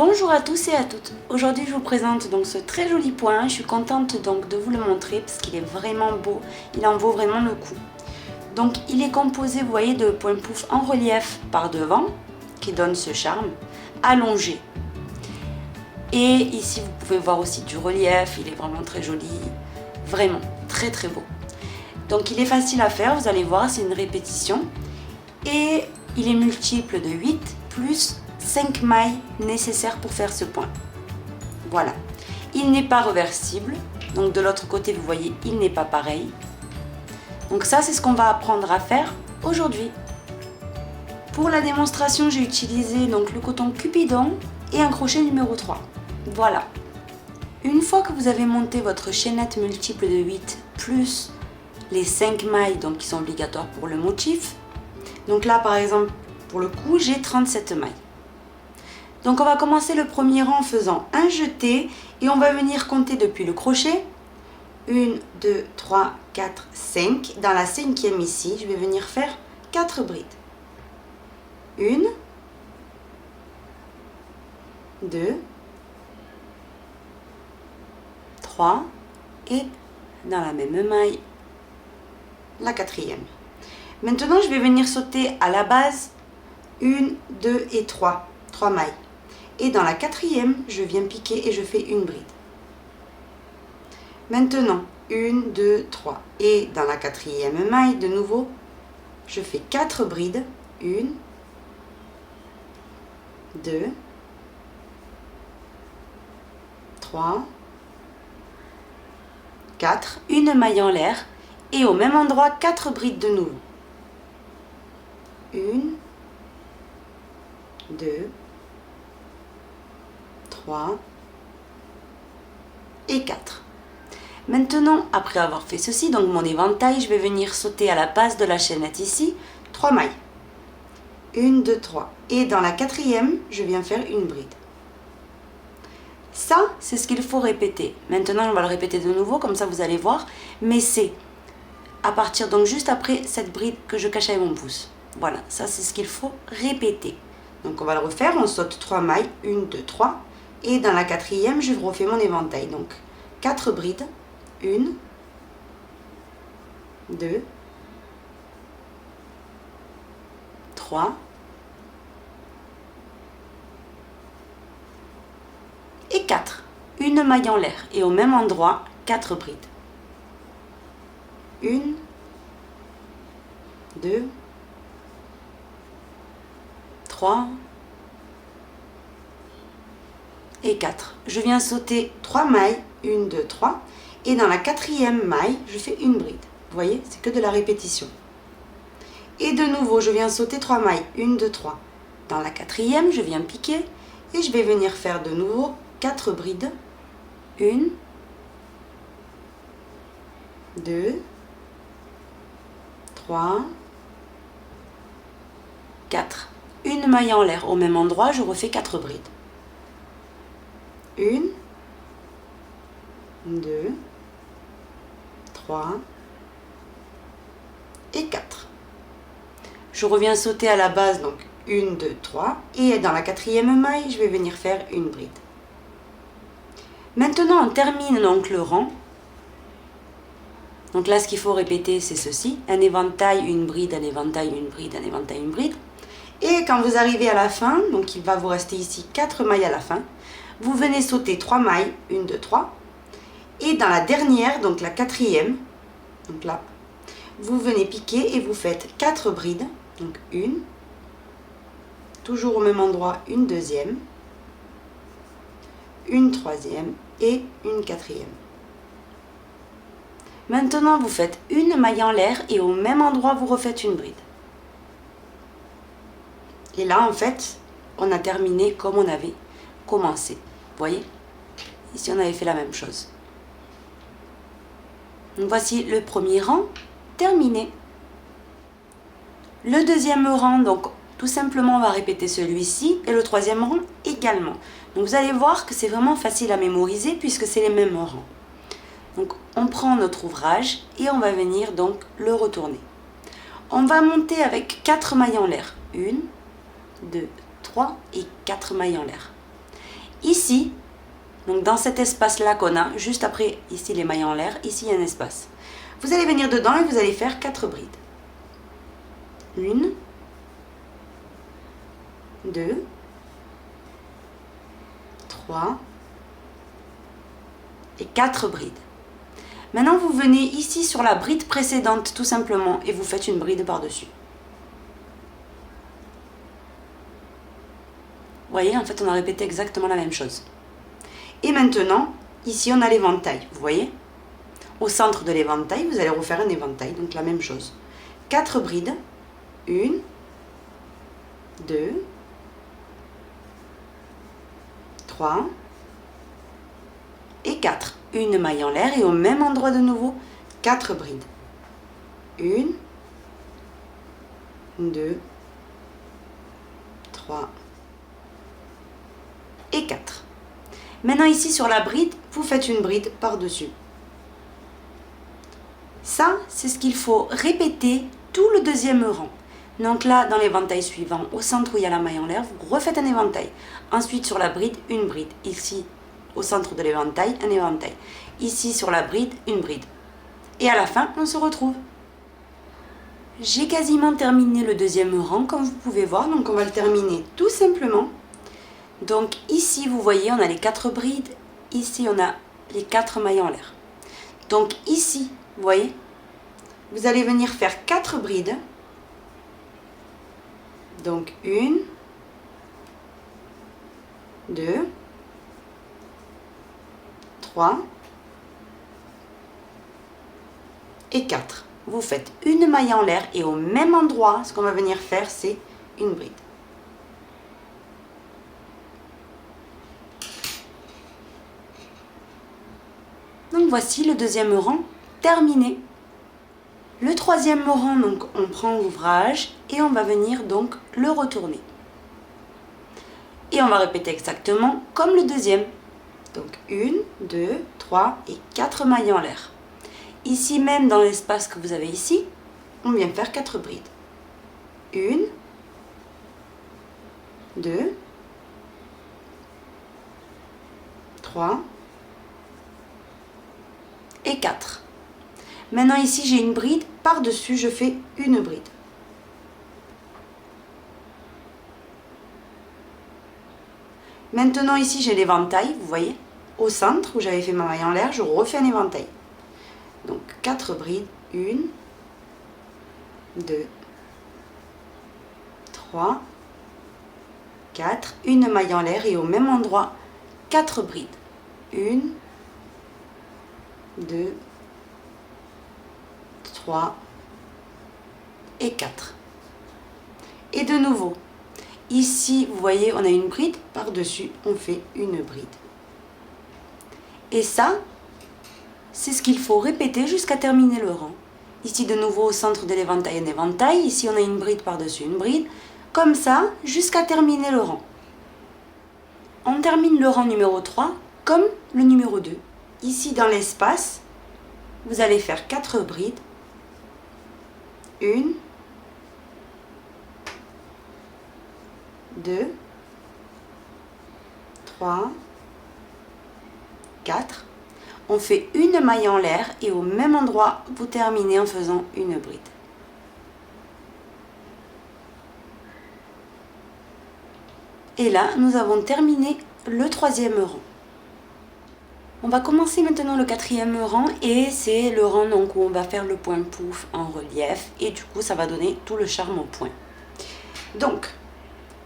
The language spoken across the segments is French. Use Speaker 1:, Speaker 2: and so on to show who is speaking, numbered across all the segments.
Speaker 1: Bonjour à tous et à toutes. Aujourd'hui je vous présente donc ce très joli point. Je suis contente donc de vous le montrer parce qu'il est vraiment beau. Il en vaut vraiment le coup. Donc il est composé, vous voyez, de points pouf en relief par devant qui donne ce charme, allongé. Et ici vous pouvez voir aussi du relief. Il est vraiment très joli, vraiment très très beau. Donc il est facile à faire, vous allez voir, c'est une répétition. Et il est multiple de 8 plus 5 mailles nécessaires pour faire ce point. Voilà. Il n'est pas reversible. Donc de l'autre côté, vous voyez, il n'est pas pareil. Donc ça, c'est ce qu'on va apprendre à faire aujourd'hui. Pour la démonstration, j'ai utilisé donc le coton Cupidon et un crochet numéro 3. Voilà. Une fois que vous avez monté votre chaînette multiple de 8 plus les 5 mailles donc qui sont obligatoires pour le motif. Donc là, par exemple, pour le coup, j'ai 37 mailles. Donc on va commencer le premier rang en faisant un jeté et on va venir compter depuis le crochet. 1, 2, 3, 4, 5. Dans la cinquième ici, je vais venir faire 4 brides. 1, 2, 3 et dans la même maille, la quatrième. Maintenant, je vais venir sauter à la base 1, 2 et 3 mailles. Et dans la quatrième, je viens piquer et je fais une bride. Maintenant, 1, 2, 3. Et dans la quatrième maille, de nouveau, je fais 4 brides. 1, 2, 3, 4. Une maille en l'air. Et au même endroit, 4 brides de nouveau. 1, 2, 3 et 4. Maintenant, après avoir fait ceci, donc mon éventail, je vais venir sauter à la base de la chaînette ici, 3 mailles. 1, 2, 3. Et dans la quatrième, je viens faire une bride. Ça, c'est ce qu'il faut répéter. Maintenant, on va le répéter de nouveau, comme ça vous allez voir. Mais c'est à partir, donc juste après cette bride que je cache avec mon pouce. Voilà, ça c'est ce qu'il faut répéter. Donc on va le refaire, on saute 3 mailles, 1, 2, 3. Et dans la quatrième, je refais mon éventail. Donc 4 brides, 1, 2, 3 et 4. Une maille en l'air et au même endroit, 4 brides. 1, 2, 3 et 4. Je viens sauter 3 mailles, 1, 2, 3. Et dans la quatrième maille, je fais une bride. Vous voyez, c'est que de la répétition. Et de nouveau, je viens sauter 3 mailles, 1, 2, 3. Dans la quatrième, je viens piquer et je vais venir faire de nouveau 4 brides. 1, 2, 3, 4. Une maille en l'air. Au même endroit, je refais 4 brides. 1, 2, 3 et 4. Je reviens sauter à la base, donc 1, 2, 3. Et dans la quatrième maille, je vais venir faire une bride. Maintenant, on termine donc le rang. Donc là, ce qu'il faut répéter, c'est ceci. Un éventail, une bride, un éventail, une bride, un éventail, une bride. Et quand vous arrivez à la fin, donc il va vous rester ici 4 mailles à la fin, vous venez sauter 3 mailles, 1, 2, 3. Et dans la dernière, donc la quatrième, donc là, vous venez piquer et vous faites 4 brides. Donc une, toujours au même endroit, une deuxième, une troisième et une quatrième. Maintenant, vous faites une maille en l'air et au même endroit, vous refaites une bride. Et là, en fait, on a terminé comme on avait commencé. Vous voyez? Ici, on avait fait la même chose. Donc, voici le premier rang terminé. Le deuxième rang, donc, tout simplement, on va répéter celui-ci et le troisième rang également. Donc, vous allez voir que c'est vraiment facile à mémoriser puisque c'est les mêmes rangs. Donc, on prend notre ouvrage et on va venir donc le retourner. On va monter avec 4 mailles en l'air. 1, 2, 3 et 4 mailles en l'air. Ici, donc dans cet espace-là qu'on a, juste après ici les mailles en l'air, ici il y a un espace. Vous allez venir dedans et vous allez faire 4 brides. 1, 2, 3 et 4 brides. Maintenant, vous venez ici sur la bride précédente, tout simplement, et vous faites une bride par-dessus. Vous voyez, en fait, on a répété exactement la même chose. Et maintenant, ici, on a l'éventail, vous voyez? Au centre de l'éventail, vous allez refaire un éventail, donc la même chose. 4 brides. 1, 2, 3 et 4. Une maille en l'air et au même endroit de nouveau, 4 brides. 1, 2, 3 et 4. Maintenant ici sur la bride, vous faites une bride par-dessus. Ça, c'est ce qu'il faut répéter tout le deuxième rang. Donc là, dans l'éventail suivant, au centre où il y a la maille en l'air, vous refaites un éventail. Ensuite sur la bride, une bride. Ici, au centre de l'éventail, un éventail. Ici sur la bride, une bride. Et à la fin, on se retrouve. J'ai quasiment terminé le deuxième rang, comme vous pouvez voir. Donc on va le terminer tout simplement. Donc ici, vous voyez, on a les 4 brides. Ici, on a les 4 mailles en l'air. Donc ici, vous voyez, vous allez venir faire 4 brides. Donc 1, 2, 3 et 4. Vous faites une maille en l'air et au même endroit, ce qu'on va venir faire, c'est une bride. Donc voici le deuxième rang terminé. Le troisième rang, donc on prend l'ouvrage et on va venir donc le retourner. Et on va répéter exactement comme le deuxième. Donc 1, 2, 3 et 4 mailles en l'air. Ici même dans l'espace que vous avez ici, on vient faire 4 brides. 1, 2, 3 et 4. Maintenant ici j'ai une bride, par-dessus je fais une bride. Maintenant ici j'ai l'éventail, vous voyez, au centre où j'avais fait ma maille en l'air, je refais un éventail. Donc 4 brides, 1, 2, 3, 4, une maille en l'air et au même endroit, 4 brides. 1, 2, 3 et 4. Et de nouveau, ici, vous voyez, on a une bride, par-dessus, on fait une bride. Et ça, c'est ce qu'il faut répéter jusqu'à terminer le rang. Ici, de nouveau, au centre de l'éventail, un éventail. Ici, on a une bride par-dessus une bride. Comme ça, jusqu'à terminer le rang. On termine le rang numéro 3 comme le numéro 2. Ici, dans l'espace, vous allez faire 4 brides. 1, 2, 3, 4. On fait une maille en l'air et au même endroit, vous terminez en faisant une bride. Et là, nous avons terminé le troisième rang. On va commencer maintenant le quatrième rang et c'est le rang donc, où on va faire le point pouf en relief et du coup ça va donner tout le charme au point. Donc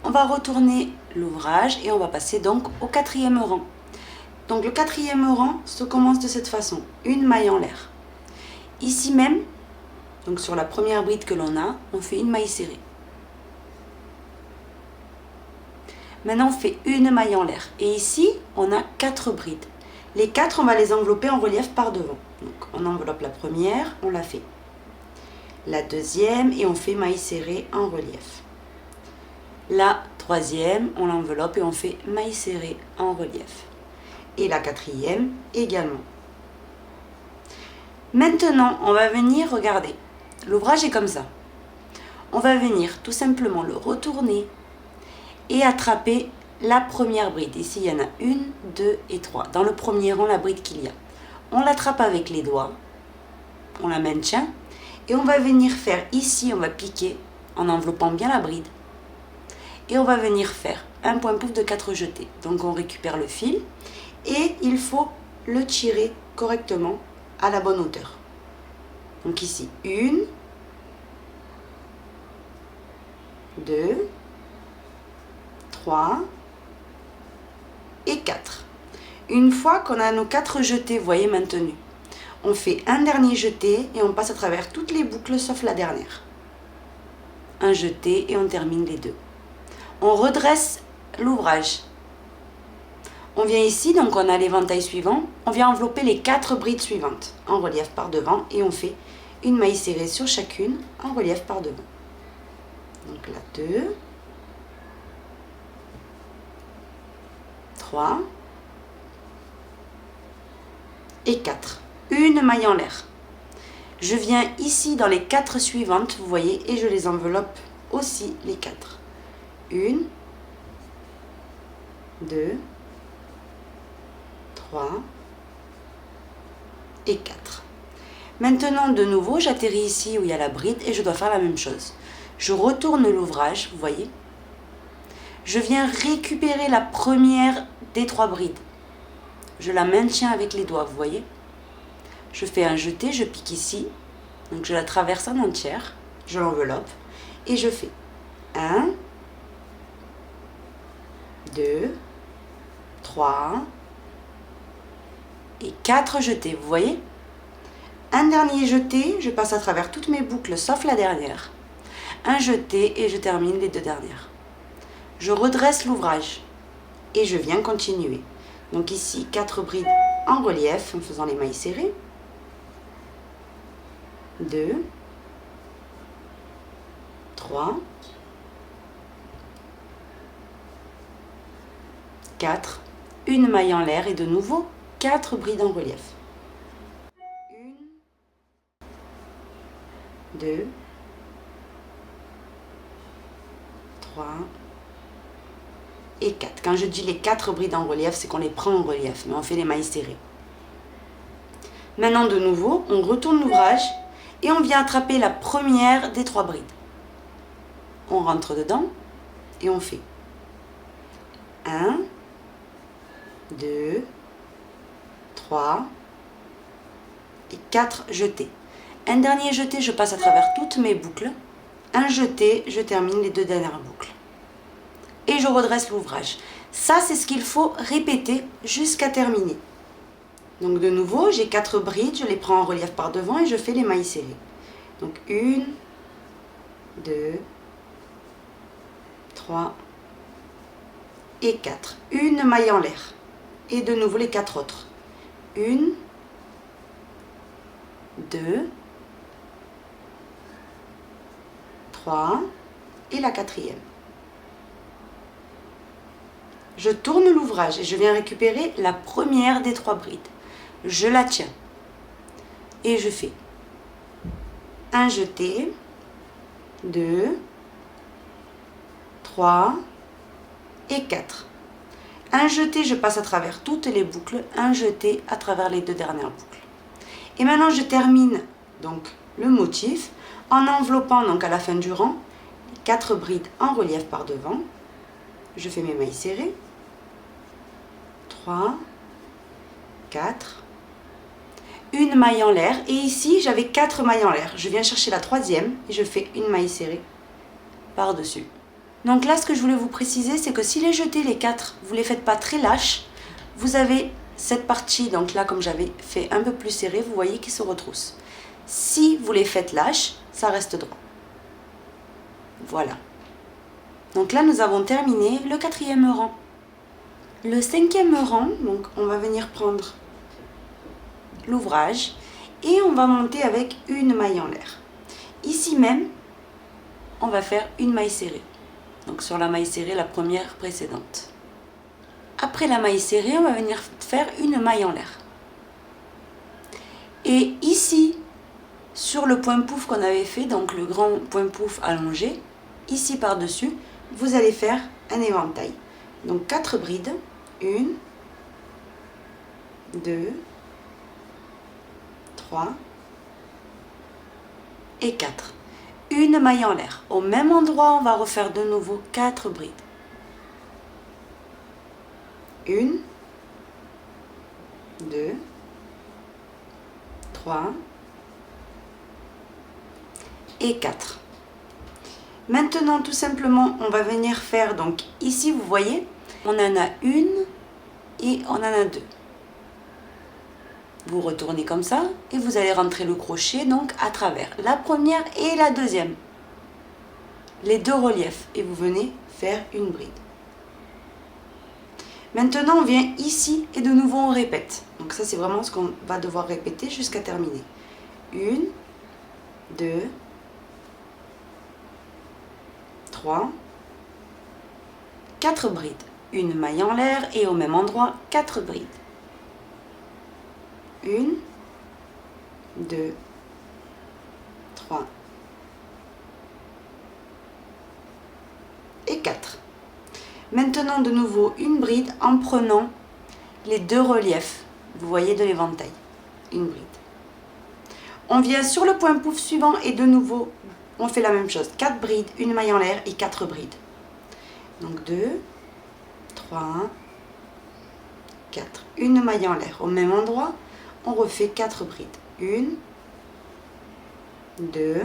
Speaker 1: on va retourner l'ouvrage et on va passer donc au quatrième rang. Donc le quatrième rang se commence de cette façon, une maille en l'air. Ici même, donc sur la première bride que l'on a, on fait une maille serrée. Maintenant on fait une maille en l'air et ici on a 4 brides. Les 4, on va les envelopper en relief par devant. Donc, on enveloppe la première, on la fait. La deuxième, et on fait maille serrée en relief. La troisième, on l'enveloppe et on fait maille serrée en relief. Et la quatrième également. Maintenant, on va venir regarder. L'ouvrage est comme ça. On va venir tout simplement le retourner et attraper la première bride. Ici, il y en a 1, 2 et 3. Dans le premier rang, la bride qu'il y a. On l'attrape avec les doigts, on la maintient et on va venir faire ici, on va piquer en enveloppant bien la bride. Et on va venir faire un point pouf de 4 jetés. Donc on récupère le fil et il faut le tirer correctement à la bonne hauteur. Donc ici, 1, 2, 3 et 4. Une fois qu'on a nos 4 jetés, vous voyez, maintenus, on fait un dernier jeté et on passe à travers toutes les boucles sauf la dernière. Un jeté et on termine les deux. On redresse l'ouvrage. On vient ici, donc on a l'éventail suivant, on vient envelopper les 4 brides suivantes en relief par devant et on fait une maille serrée sur chacune en relief par devant. Donc là, 2, 3 et 4. Une maille en l'air. Je viens ici dans les 4 suivantes, vous voyez, et je les enveloppe aussi les 4. 1, 2, 3 et 4. Maintenant, de nouveau, j'atterris ici où il y a la bride et je dois faire la même chose. Je retourne l'ouvrage, vous voyez. Je viens récupérer la première des 3 brides. Je la maintiens avec les doigts, vous voyez. Je fais un jeté, je pique ici. Donc je la traverse en entière, je l'enveloppe et je fais 1, 2, 3 et 4 jetés, vous voyez. Un dernier jeté, je passe à travers toutes mes boucles sauf la dernière. Un jeté et je termine les 2 dernières. Je redresse l'ouvrage et je viens continuer. Donc ici, 4 brides en relief en faisant les mailles serrées. 2, 3, 4, une maille en l'air et de nouveau 4 brides en relief. 1, 2, 3 et 4. Quand je dis les 4 brides en relief, c'est qu'on les prend en relief, mais on fait les mailles serrées. Maintenant, de nouveau, on retourne l'ouvrage et on vient attraper la première des 3 brides. On rentre dedans et on fait 1, 2, 3 et 4 jetés. Un dernier jeté, je passe à travers toutes mes boucles. Un jeté, je termine les 2 dernières boucles. Et je redresse l'ouvrage. Ça, c'est ce qu'il faut répéter jusqu'à terminer. Donc de nouveau, j'ai 4 brides, je les prends en relief par devant et je fais les mailles serrées. Donc 1, 2, 3 et 4. Une maille en l'air. Et de nouveau les 4 autres. 1, 2, 3 et la 4e. Je tourne l'ouvrage et je viens récupérer la première des 3 brides. Je la tiens et je fais un jeté, 2, 3 et 4. Un jeté, je passe à travers toutes les boucles, un jeté à travers les 2 dernières boucles. Et maintenant, je termine donc le motif en enveloppant donc à la fin du rang les 4 brides en relief par devant. Je fais mes mailles serrées. 3, 4, une maille en l'air. Et ici, j'avais 4 mailles en l'air. Je viens chercher la 3e et je fais une maille serrée par-dessus. Donc là, ce que je voulais vous préciser, c'est que si les jetés, les 4, vous ne les faites pas très lâches, vous avez cette partie, donc là, comme j'avais fait un peu plus serré, vous voyez qu'il se retrousse. Si vous les faites lâches, ça reste droit. Voilà. Donc là, nous avons terminé le 4e rang. Le 5e rang, donc on va venir prendre l'ouvrage et on va monter avec une maille en l'air. Ici même, on va faire une maille serrée. Donc sur la maille serrée, la première précédente. Après la maille serrée, on va venir faire une maille en l'air. Et ici, sur le point pouf qu'on avait fait, donc le grand point pouf allongé, ici par-dessus, vous allez faire un éventail. Donc 4 brides, 1, 2, 3 et 4. Une maille en l'air. Au même endroit, on va refaire de nouveau 4 brides. 1, 2, 3 et 4. Maintenant, tout simplement, on va venir faire, donc ici, vous voyez, on en a une et on en a deux. Vous retournez comme ça et vous allez rentrer le crochet donc à travers la première et la deuxième. Les deux reliefs et vous venez faire une bride. Maintenant, on vient ici et de nouveau on répète. Donc ça, c'est vraiment ce qu'on va devoir répéter jusqu'à terminer. 1, 2, 3, 4 brides. Une maille en l'air et au même endroit, 4 brides. 1, 2, 3 et 4. Maintenant, de nouveau, une bride en prenant les deux reliefs, vous voyez, de l'éventail. Une bride. On vient sur le point pouf suivant et de nouveau, on fait la même chose. 4 brides, une maille en l'air et 4 brides. Donc 2, 3, 4. Une maille en l'air. Au même endroit, on refait 4 brides. 1, 2,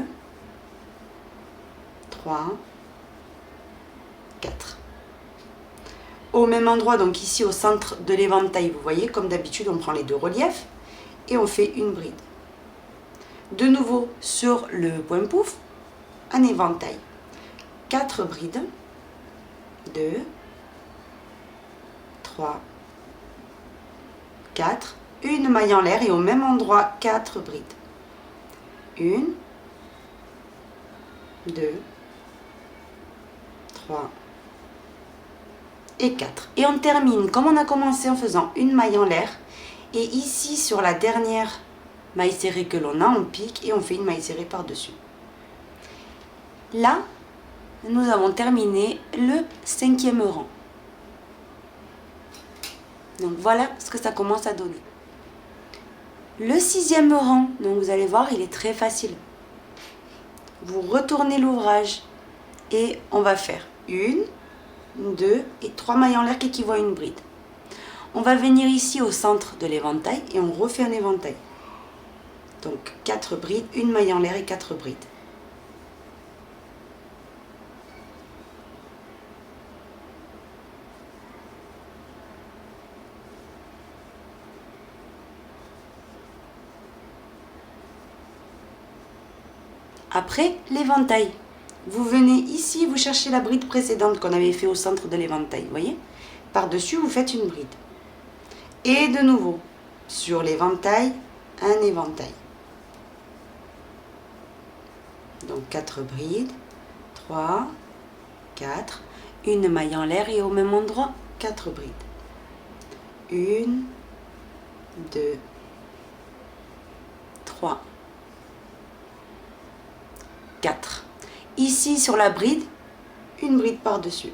Speaker 1: 3, 4. Au même endroit, donc ici au centre de l'éventail, vous voyez, comme d'habitude, on prend les deux reliefs et on fait une bride. De nouveau, sur le point pouf, un éventail. 4 brides. 2, 3, 4. Une maille en l'air et au même endroit, 4 brides. 1, 2, 3 et 4. Et on termine comme on a commencé en faisant une maille en l'air. Et ici, sur la dernière maille serrée que l'on a, on pique et on fait une maille serrée par-dessus. Là, nous avons terminé le 5e rang. Donc voilà ce que ça commence à donner. Le 6e rang, donc vous allez voir, il est très facile. Vous retournez l'ouvrage et on va faire 1, 2 et 3 mailles en l'air qui équivaut à une bride. On va venir ici au centre de l'éventail et on refait un éventail. Donc 4 brides, une maille en l'air et 4 brides. Après l'éventail, vous venez ici, vous cherchez la bride précédente qu'on avait fait au centre de l'éventail, vous voyez? Par-dessus, vous faites une bride. Et de nouveau, sur l'éventail, un éventail. Donc 4 brides, 3, 4, une maille en l'air et au même endroit, 4 brides. 1, 2, 3, 4. Ici, sur la bride, une bride par-dessus.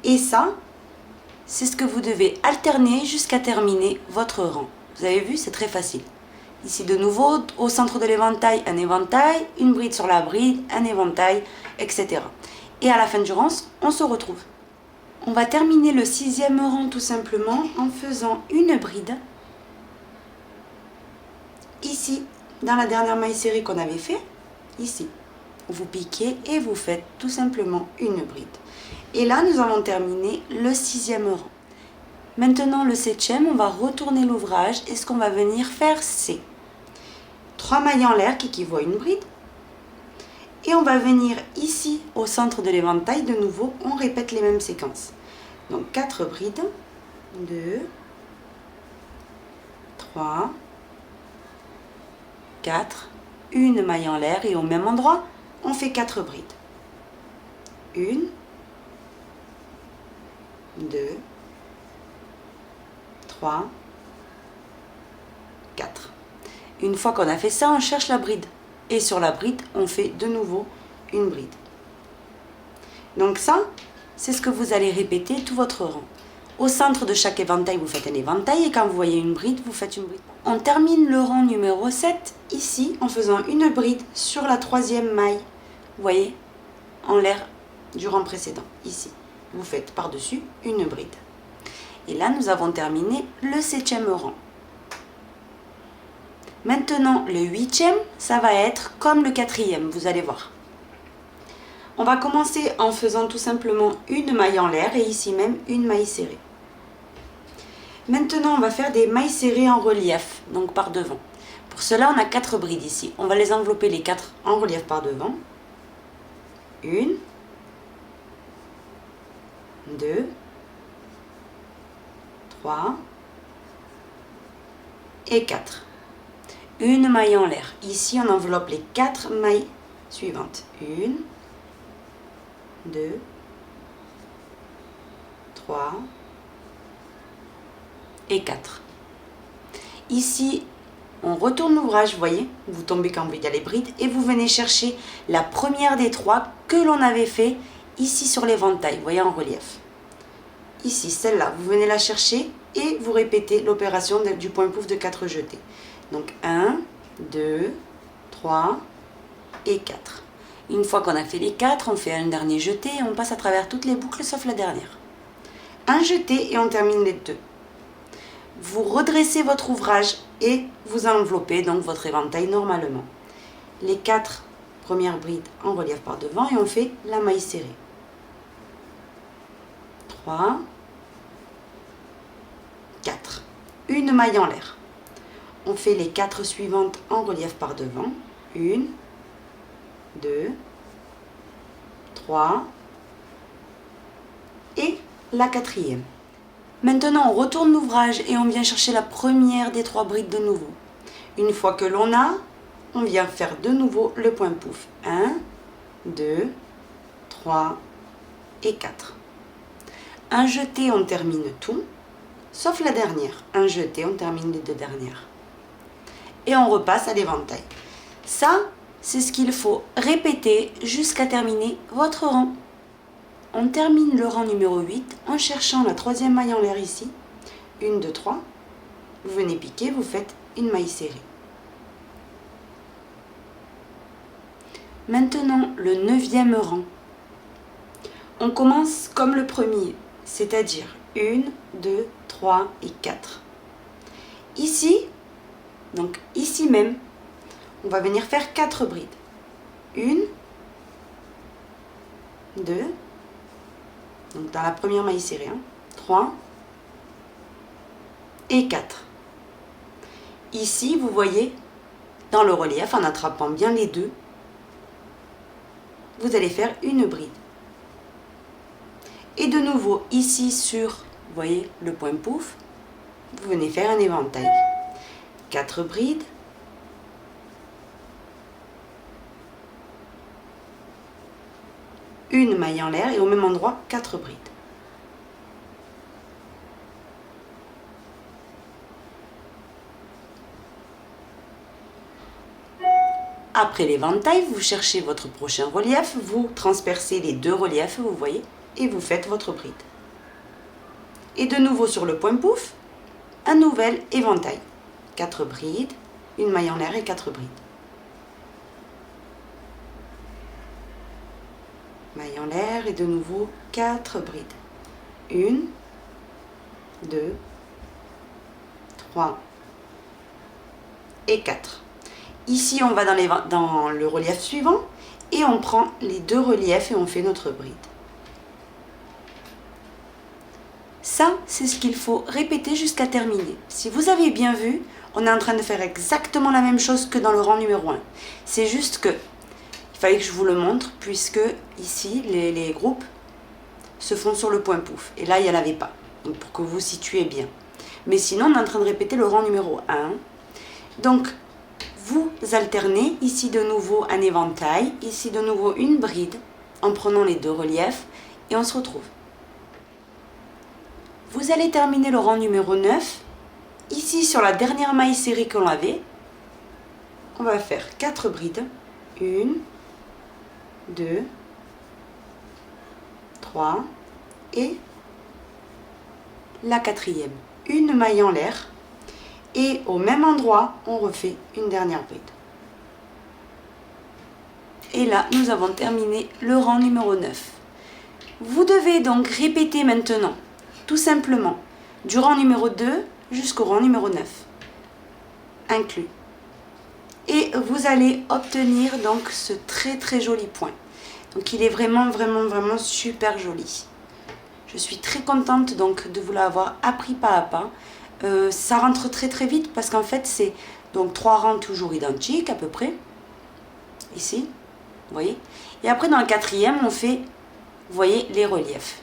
Speaker 1: Et ça, c'est ce que vous devez alterner jusqu'à terminer votre rang. Vous avez vu, c'est très facile. Ici, de nouveau, au centre de l'éventail, un éventail, une bride sur la bride, un éventail, etc. Et à la fin du rang, on se retrouve. On va terminer le 6e rang tout simplement en faisant une bride. Ici, dans la dernière maille serrée qu'on avait fait, ici, vous piquez et vous faites tout simplement une bride. Et là, nous avons terminé le 6e rang. Maintenant, le 7e, on va retourner l'ouvrage et ce qu'on va venir faire, c'est 3 mailles en l'air qui équivaut à une bride. Et on va venir ici, au centre de l'éventail, de nouveau, on répète les mêmes séquences. Donc 4 brides, 2, 3, 4, une maille en l'air et au même endroit, on fait 4 brides. 1, 2, 3, 4. Une fois qu'on a fait ça, on cherche la bride. Et sur la bride, on fait de nouveau une bride. Donc ça, c'est ce que vous allez répéter tout votre rang. Au centre de chaque éventail, vous faites un éventail et quand vous voyez une bride, vous faites une bride. On termine le rang numéro 7 ici en faisant une bride sur la 3e maille. Vous voyez, en l'air du rang précédent, ici. Vous faites par-dessus une bride. Et là, nous avons terminé le 7e rang. Maintenant, le 8e, ça va être comme le 4e, vous allez voir. On va commencer en faisant tout simplement une maille en l'air et ici même une maille serrée. Maintenant, on va faire des mailles serrées en relief, donc par devant. Pour cela, on a 4 brides ici. On va les envelopper les 4 en relief par devant. 1, 2, 3 et 4. Une maille en l'air. Ici, on enveloppe les 4 mailles suivantes. 1, 2, 3 et 4. Ici, on retourne l'ouvrage, vous voyez, vous tombez quand il y a les brides et vous venez chercher la première des 3 que l'on avait fait ici sur l'éventail, vous voyez en relief. Ici, celle-là, vous venez la chercher et vous répétez l'opération du point pouf de 4 jetés. Donc 1, 2, 3 et 4. Une fois qu'on a fait les 4, on fait un dernier jeté et on passe à travers toutes les boucles sauf la dernière. Un jeté et on termine les 2. Vous redressez votre ouvrage et vous enveloppez donc votre éventail normalement. Les 4 premières brides en relief par devant et on fait la maille serrée. 3, 4. Une maille en l'air. On fait les 4 suivantes en relief par devant. 1, 2, 3 et la 4e. Maintenant, on retourne l'ouvrage et on vient chercher la première des 3 brides de nouveau. Une fois que l'on a, on vient faire de nouveau le point pouf. 1, 2, 3 et 4. Un jeté, on termine tout, sauf la dernière. Un jeté, on termine les 2 dernières. Et on repasse à l'éventail. Ça, c'est ce qu'il faut répéter jusqu'à terminer votre rang. On termine le rang numéro 8 en cherchant la 3e maille en l'air ici. 1, 2, 3. Vous venez piquer, vous faites une maille serrée. Maintenant, le 9e rang. On commence comme le premier, c'est-à-dire 1, 2, 3 et 4. Ici, donc ici même, on va venir faire 4 brides. 1, 2, donc dans la première maille serrée, 3 et 4. Ici, vous voyez, dans le relief, en attrapant bien les 2, vous allez faire une bride. Et de nouveau, ici sur, vous voyez, le point pouf, vous venez faire un éventail. 4 brides. Une maille en l'air et au même endroit, 4 brides. Après l'éventail, vous cherchez votre prochain relief, vous transpercez les 2 reliefs, vous voyez, et vous faites votre bride. Et de nouveau sur le point pouf, un nouvel éventail. 4 brides, une maille en l'air et 4 brides. Maille en l'air et de nouveau 4 brides. 1, 2, 3 et 4. Ici, on va dans le relief suivant et on prend les 2 reliefs et on fait notre bride. Ça, c'est ce qu'il faut répéter jusqu'à terminer. Si vous avez bien vu, on est en train de faire exactement la même chose que dans le rang numéro 1. C'est juste que il fallait que je vous le montre puisque ici, les groupes se font sur le point pouf. Et là, il n'y en avait pas. Donc, pour que vous situez bien. Mais sinon, on est en train de répéter le rang numéro 1. Donc, vous alternez ici de nouveau un éventail, ici de nouveau une bride, en prenant les 2 reliefs, et on se retrouve. Vous allez terminer le rang numéro 9. Ici, sur la dernière maille serrée que l'on avait, on va faire 4 brides. 1, 2, 3 et la quatrième. Une maille en l'air et au même endroit, on refait une dernière bride. Et là, nous avons terminé le rang numéro 9. Vous devez donc répéter maintenant, tout simplement, du rang numéro 2 jusqu'au rang numéro 9, inclus. Et vous allez obtenir donc ce très joli point. Donc il est vraiment super joli. Je suis très contente donc de vous l'avoir appris pas à pas. Ça rentre très vite parce qu'en fait c'est donc 3 rangs toujours identiques à peu près. Ici, vous voyez. Et après dans le quatrième on fait, vous voyez, les reliefs.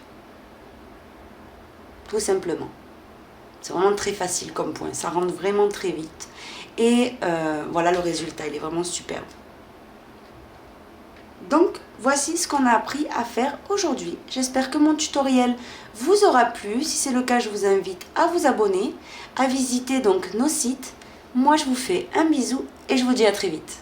Speaker 1: Tout simplement. C'est vraiment très facile comme point. Ça rentre vraiment très vite. Et voilà le résultat, il est vraiment superbe. Donc, voici ce qu'on a appris à faire aujourd'hui. J'espère que mon tutoriel vous aura plu. Si c'est le cas, je vous invite à vous abonner, à visiter donc nos sites. Moi, je vous fais un bisou et je vous dis à très vite.